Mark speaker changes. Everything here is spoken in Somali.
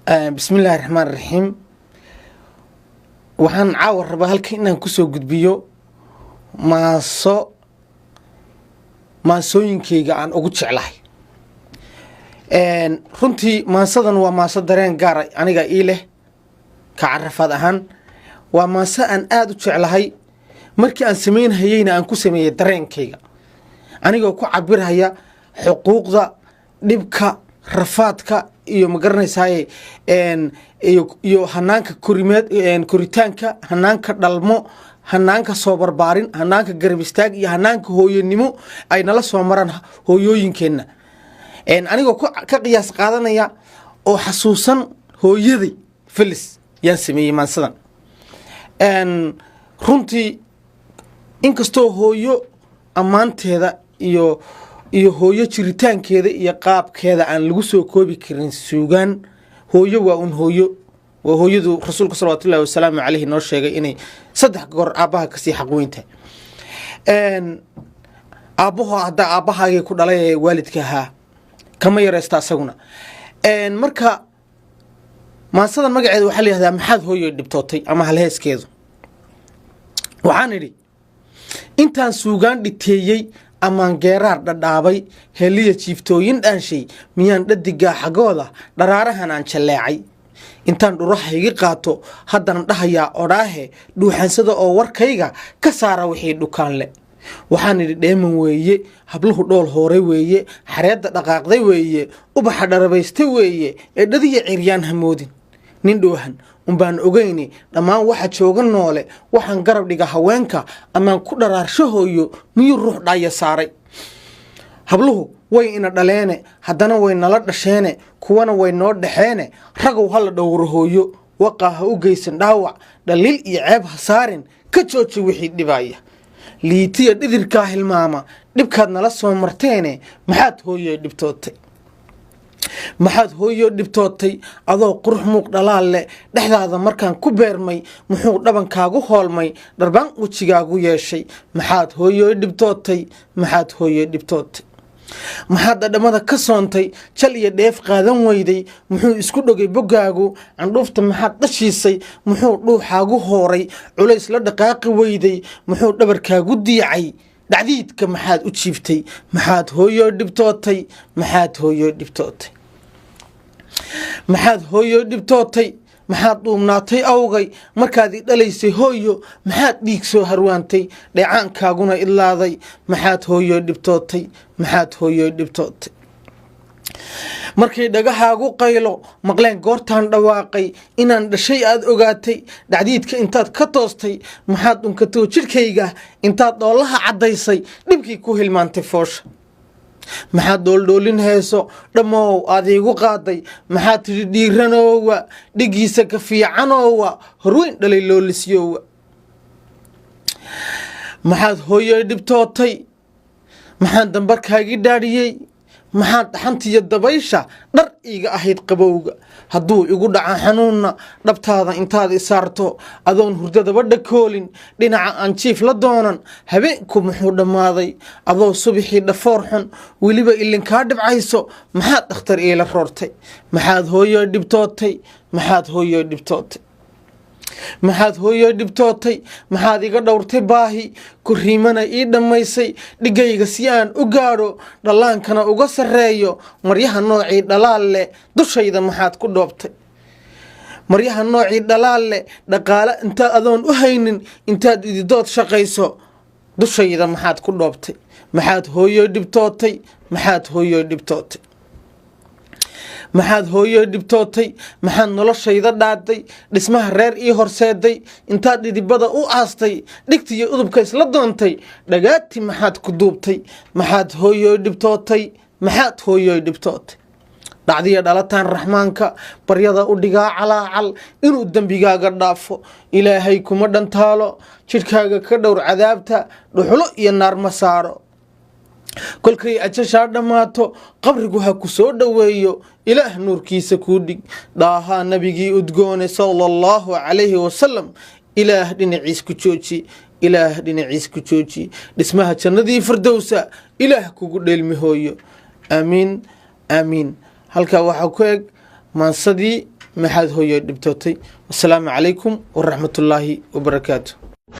Speaker 1: بسم الله الرحمن الرحيم. waxaan caawar rabaa halka inaan ku soo gudbiyo maasooyinkayga aan ugu jeclahay. runtii maasadan waa maaso dareen gaar ah aniga ii leh ka carafad ahaan. waa maaso aan aad u jeclahay markii aan sameynayayna aan ku sameeyay dareenkayga anigoo ku cabiraya xuquuqda dhibka rafaadka iyo magaranaysaay iyo hanaanka koritaanka hanaanka dhalmo hanaanka soo barbaarin hanaanka garab istaag iyo hanaanka hooyanimo ay nala soo maraan hooyooyinkeena anigoo ka qiyaas qaadanaya oo xasuusan hooyaday Felis yaan sameeyay maansadan. runtii inkastoo hooyo ammaanteeda iyo hooyo jiritaankeeda iyo qaabkeeda aan lagu soo koobi karin suugaan, hooyo waa un hooyo, waa hooyadu rasuulka sallallahu alayhi wasallam alayhi noo sheegay inay saddex goor aabaha ka sii xaq weyn tahay. aabahaagay ku dhalay ee waalidka ahaa kama yareysta asaguna. marka maasadan magaceedu waxaa la yiraahdaa maxaad hooyo dhibtootay ama halheeskeedu. waxaan idhi intaan suugaan dhiteeyay amaan geeraar dhadhaabay heliya jiiftooyin dhaanshay miyaan dhadigaa xagooda dharaarahan aan jaleecay intaan dhurahaygi qaato haddana dhahayaa odhaahe dhuuxansada oo warkayga ka saara wixii dhukaan le. waxaan idhi dheeman weeye, habluhu dhool hooray weeye, xareedda dhaqaaqday weeye, ubaxa dharabaystay weeye, ee dhadiya ciryaan hamoodin. nin dhoohan umbaan ogeyni dhammaan waxa jooga noole waxaan garab dhiga haweenka amaan ku dharaarsho hooyo miyuu ruux dhaaya saaray. habluhu way ina dhaleene haddana way nala dhasheene kuwana way noo dhaxeene ragow hala dhowro hooyo waqaa ha u geysan dhaawac dhaliil iyo ceeb ha saarin ka jooji wixii dhibaya liitiya dhidirkaa hilmaama dhibkaad nala soo marteene maxaad hooyo dhibtootay. maxaad hooyo dhibtootay adoo qurux muuq dhalaal leh dhexdaada markaan ku beermay muxuu dhabankaagu hoolmay dharbaan wejigaagu yeeshay. maxaad hooyo dhibtootay, maxaad hooyo dhibtootay. maxaad dhadhamada ka soontay jal iyo dheef qaadan weyday muxuu isku dhogay bogaagu candhuufta maxaad dhashiisay muxuu dhuuxaagu hooray culays la dhaqaaqi weyday muxuu dhabarkaagu diicay dhacdiidka maxaad u jiiftay. maxaad hooyo dhibtootay, maxaad hooyo dhibtootay. maxaad hooyo dhibtootay, maxaad dhuumnaatay awgay markaad i dhalaysay hooyo maxaad dhiig soo harwaantay dheecaankaaguna idlaaday. maxaad hooyo dhibtootay, maxaad hooyo dhibtootay. markay dhagahaagu qaylo maqleen goortaan dhawaaqay inaan dhashay aad ogaatay dhacdiidka intaad ka toostay maxaad dhunkatoo jidhkayga intaad dhoolaha caddaysay dhibkii ku hilmaantay foosha. maxaad dhooldhoolin heeso dhammow aad iigu qaaday maxaad tidhi dhiiranoowa dhigiisa ka fiicanoowa horweyn dhalay loolisyowa. maxaad hooyo dhibtootay, maxaan dambarkaagii dhaadhiyey maxaad dhaxantiyo dabaysha dhar iiga ahayd qabowga hadduu igu dhaca xanuunna dhabtaada intaad i saarto adoon hurdadaba dhakoolin dhinaca aan jiif la doonan habeenku muxuu dhammaaday adoo subaxii dhafoor xun weliba ilinkaa dhibcayso maxaad dhakhtar iila roortay. maxaad hooyo dhibtootay, maxaad hooyo dhibtootay. maxaad hooyo dhibtootay, maxaad iga dhowrtay baahi kuriimana ii dhammaysay dhigayga si aan u gaadho dhallaankana uga sarreeyo maryaha noocii dhalaal leh dushayda maxaad ku dhoobtay. maryaha noocii dhalaal leh dhaqaale intaad adoon u haynin intaad ididood shaqayso dushayda maxaad ku dhoobtay. maxaad hooyo dhibtootay, maxaad hooyo dhibtootay. maxaad hooyo dhibtootay, maxaad noloshayda dhaaday dhismaha reer ii horseeday intaad dhidibada u aastay dhigtiyo udubka isla doontay dhagaati maxaad ku duubtay. maxaad hooyo dhibtootay, maxaad hooyo dhibtootay. dhacdiya dhalataan raxmaanka baryada u dhigaa calaacal inuu dembigaaga dhaafo ilaahay kuma dhantaalo jidhkaaga ka dhowr cadaabta dhuxulo iyo naar ma saaro. kolkay ajashaa dhammaato qabrigu ha ku soo dhoweeyo ilaah nuurkiisa kuu dhig dhaahaa nabigii udgoone sallallahu calayhi wasalam ilaah dhinaciis ku jooji ilaah dhinaciis ku jooji dhismaha jannadii firdowsa ilaah kugu dheelmi hooyo. aamiin aamiin. halkaa waxaa ku eg maansadii maxaad hooyo dhibtootay. Wassalaamu calaykum waraxmatullaahi wabarakaatu.